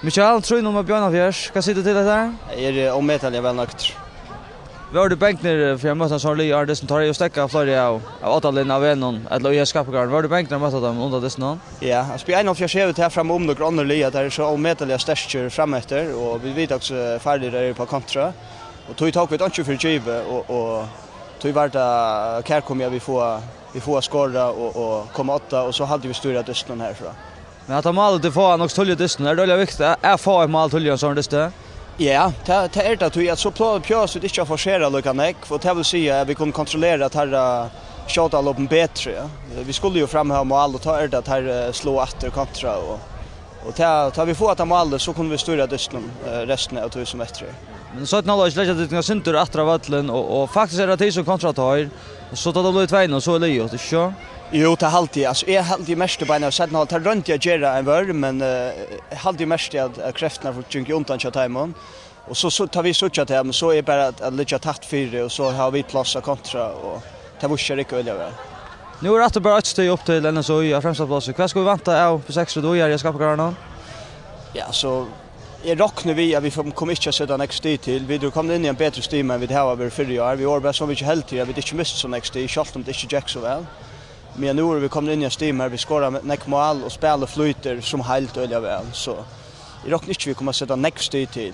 Michael, tror du om Bjørnafjørs? Hva sier du til dette her? Jeg omedelig vel nøkt. Var du bänkner för möten som Lee det som tar ju stäcka flera av åtallen av en eller jag skapar. Var du bänkner möten dem under det någon? Ja, jag spelar en av jag här fram om några andra Lee där så omedliga stärker fram efter och vi vet också färdig där på kontra. Och tog tag vid inte för givet och tog vart kär kommer vi får skåra och komma åtta och så hade vi styrat dysten här så. Men att målet det får nog tulja dysten är det viktigt. Är få mål tulja sån dysten. Ja, det är det att så plötsligt vi inte forcera Lukanek för det vill säga att vi kunde kontrollera att här shota loppen bättre. Vi skulle ju framhäva mål och ta det att här slå åter kontra och tar vi får att mål så kunde vi styra dysten resten av 1000 meter. Men så att när jag lägger det center åter vallen och faktiskt är det som kontra tar så tar det blir 2 och så är det ju så. Jo, det alltid. Alltså är alltid mest på när sätten har tar runt jag gera en vör men alltid mest att krafterna för junge undan chatimon. Och så tar vi sucha till men så är bara att lägga tatt för och så har vi plats att kontra och det var inte riktigt väl. Nu är det bara att stå upp till den så i främsta plats. Vad ska vi vänta av på 6 då jag ska på garden? Ja, så jag rocknar vi att vi kommer inte att sätta next day till. Vi då kommer in i en bättre stim än vi har över 4 år. Vi har bara så mycket helt tid. Vi inte missat så next day. Schalt om det inte Jack så väl. Men nu vi kommer in i en stim här vi skorar med neck mål och spelar flyter som helt öliga väl så. Jag rocknar inte vi kommer att sätta next day till.